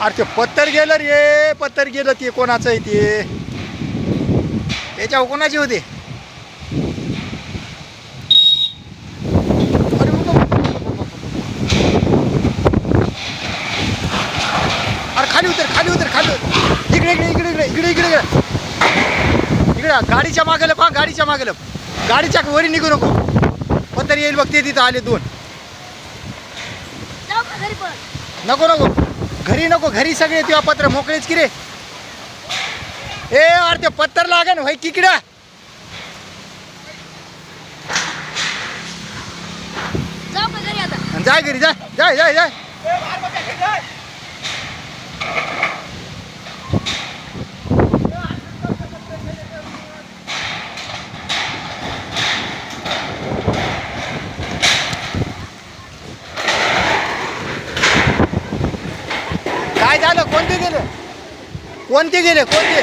अरे ते पत्तर गेलं रे, पत्तर गेलं. ते कोणाचं आहे ते? त्याच्यावर कोणाचे होते? अरे अरे खाली उतर, खाली उतर, खाली उतर. इकडे इकडे इकडे इकडे इकडे इकडे इकडे इकडे गाडीच्या मागे लप. हा, गाडीच्या मागे लप. गाडीच्या वरी निघू नको. पत्तर येईल बघ. ते तिथं आले 2. नको नको, घरी नको. घरी सगळे तेव्हा पत्र मोकळेच की रे. ए अरे ते पत्तर लागन भाई किकडा. जाय घरी, जाय जाय जाय जाय. काय झालं? कोणते गेले? कोणते गेले? कोणते?